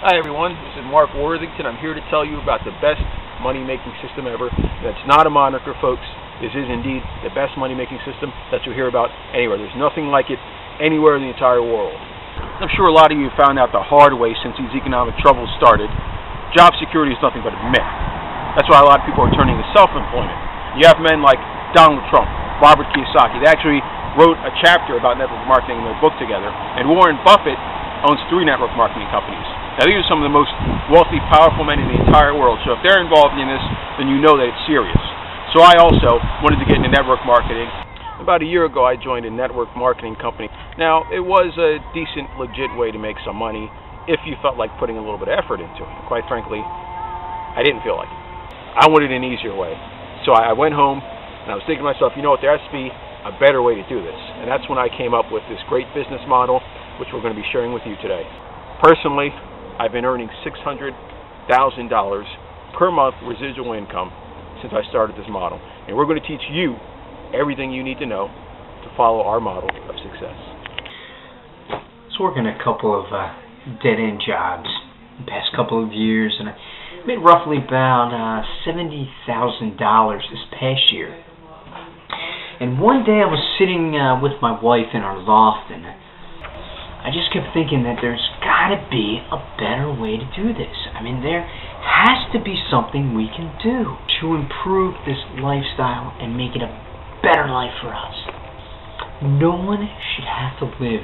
Hi everyone, this is Mark Worthington. I'm here to tell you about the best money-making system ever. That's not a moniker, folks. This is indeed the best money-making system that you'll hear about anywhere. There's nothing like it anywhere in the entire world. I'm sure a lot of you found out the hard way since these economic troubles started. Job security is nothing but a myth. That's why a lot of people are turning to self-employment. You have men like Donald Trump, Robert Kiyosaki. They actually wrote a chapter about network marketing in their book together. And Warren Buffett owns 3 network marketing companies. Now, these are some of the most wealthy, powerful men in the entire world. So if they're involved in this, then you know that it's serious. So I also wanted to get into network marketing. About a year ago, I joined a network marketing company. Now, it was a decent, legit way to make some money if you felt like putting a little bit of effort into it. Quite frankly, I didn't feel like it. I wanted an easier way. So I went home, and I was thinking to myself, you know what, there has to be a better way to do this. And that's when I came up with this great business model, which we're going to be sharing with you today. Personally, I've been earning $600,000 per month residual income since I started this model. And we're going to teach you everything you need to know to follow our model of success. I was working a couple of dead-end jobs the past couple of years, and I made roughly about $70,000 this past year. And one day I was sitting with my wife in our loft, and I just kept thinking that there's got to be a better way to do this. I mean, there has to be something we can do to improve this lifestyle and make it a better life for us. No one should have to live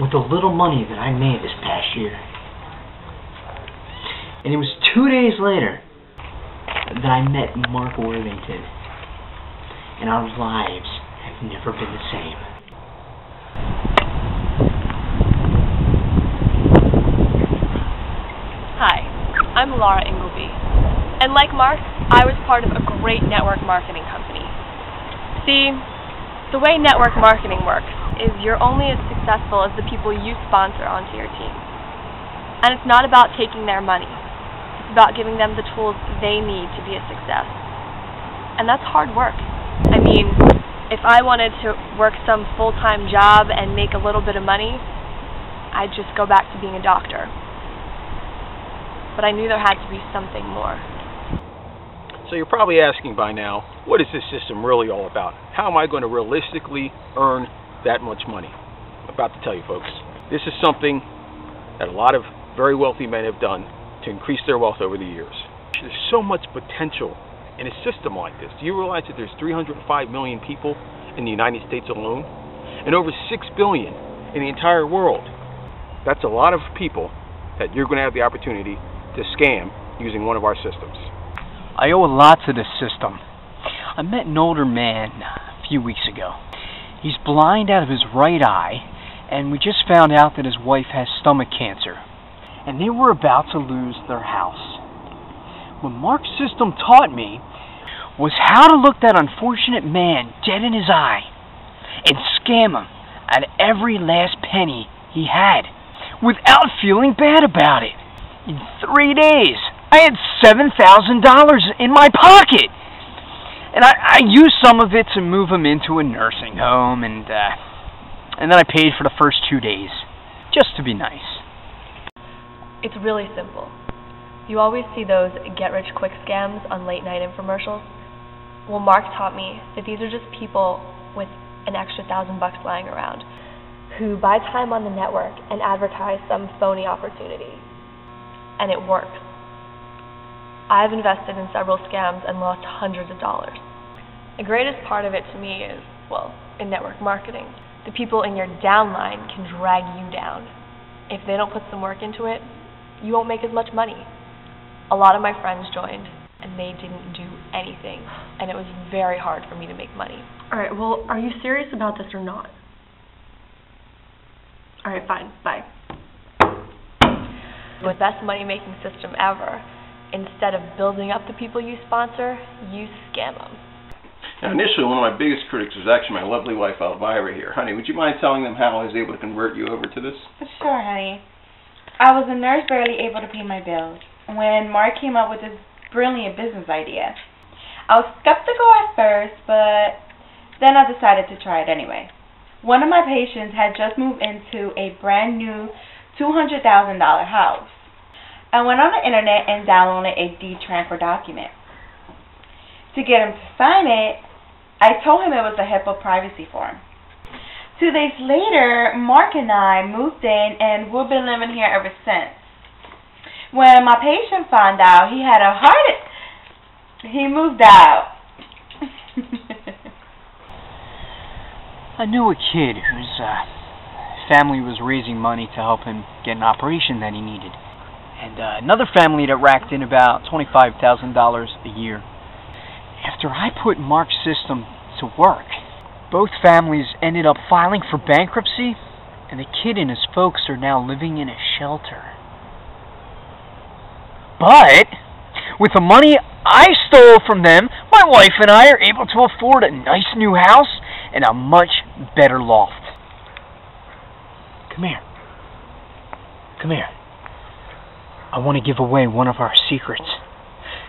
with the little money that I made this past year. And it was 2 days later that I met Mark Worthington, and our lives have never been the same. Hi, I'm Laura Ingleby, and like Mark, I was part of a great network marketing company. See, the way network marketing works is you're only as successful as the people you sponsor onto your team. And it's not about taking their money. It's about giving them the tools they need to be a success. And that's hard work. I mean, if I wanted to work some full-time job and make a little bit of money, I'd just go back to being a doctor. But I knew there had to be something more. So you're probably asking by now, what is this system really all about? How am I going to realistically earn that much money? I'm about to tell you, folks. This is something that a lot of very wealthy men have done to increase their wealth over the years. There's so much potential in a system like this. Do you realize that there's 305 million people in the United States alone? And over 6 billion in the entire world. That's a lot of people that you're going to have the opportunity to scam using one of our systems. I owe a lot to this system. I met an older man a few weeks ago. He's blind out of his right eye, and we just found out that his wife has stomach cancer, and they were about to lose their house. What Mark's system taught me was how to look that unfortunate man dead in his eye and scam him out of every last penny he had without feeling bad about it. In 3 days, I had $7,000 in my pocket. And I used some of it to move him into a nursing home, and then I paid for the first 2 days, just to be nice. It's really simple. You always see those get-rich-quick scams on late-night infomercials. Well, Mark taught me that these are just people with an extra $1,000 lying around who buy time on the network and advertise some phony opportunity. And it works. I've invested in several scams and lost hundreds of dollars. The greatest part of it to me is, well, in network marketing, the people in your downline can drag you down. If they don't put some work into it, you won't make as much money. A lot of my friends joined, and they didn't do anything, and it was very hard for me to make money. Alright, well, are you serious about this or not? Alright, fine, bye. The best money-making system ever. Instead of building up the people you sponsor, you scam them. Now, initially, one of my biggest critics was actually my lovely wife, Elvira, here. Honey, would you mind telling them how I was able to convert you over to this? Sure, honey. I was a nurse, barely able to pay my bills, when Mark came up with this brilliant business idea. I was skeptical at first, but then I decided to try it anyway. One of my patients had just moved into a brand new $200,000 house. I went on the internet and downloaded a deed transfer document. To get him to sign it, I told him it was a HIPAA privacy form. 2 days later, Mark and I moved in, and we've been living here ever since. When my patient found out he had a heart, he moved out. I knew a kid whose family was raising money to help him get an operation that he needed. And another family that racked in about $25,000 a year. After I put Mark's system to work, both families ended up filing for bankruptcy, and the kid and his folks are now living in a shelter. But with the money I stole from them, my wife and I are able to afford a nice new house and a much better loft. Come here. Come here. I want to give away one of our secrets.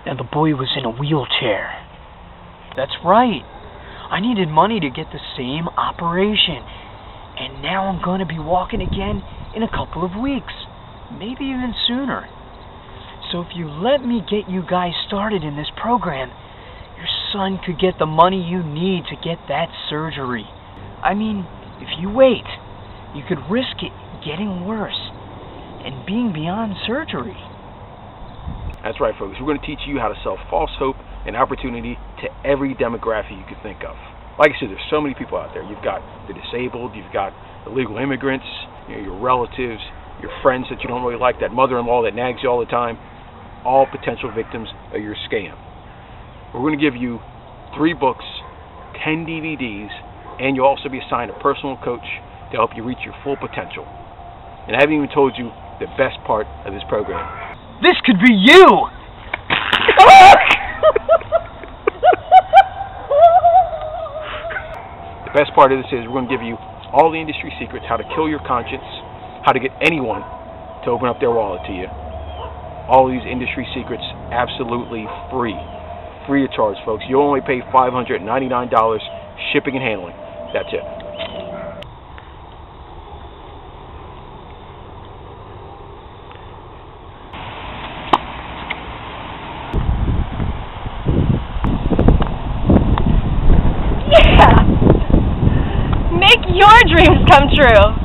Now, the boy was in a wheelchair. That's right. I needed money to get the same operation. And now I'm going to be walking again in a couple of weeks. Maybe even sooner. So if you let me get you guys started in this program, your son could get the money you need to get that surgery. I mean, if you wait, you could risk it getting worse and being beyond surgery. That's right, folks. We're going to teach you how to sell false hope and opportunity to every demographic you could think of. Like I said, there's so many people out there. You've got the disabled, you've got illegal immigrants, your relatives, your friends that you don't really like, that mother-in-law that nags you all the time, all potential victims of your scam. We're going to give you 3 books, 10 DVDs, and you'll also be assigned a personal coach to help you reach your full potential. And I haven't even told you the best part of this program. This could be you! The best part of this is we're going to give you all the industry secrets, how to kill your conscience, how to get anyone to open up their wallet to you. All these industry secrets absolutely free. Free of charge, folks. You'll only pay $599 shipping and handling. That's it. Yeah! Make your dreams come true!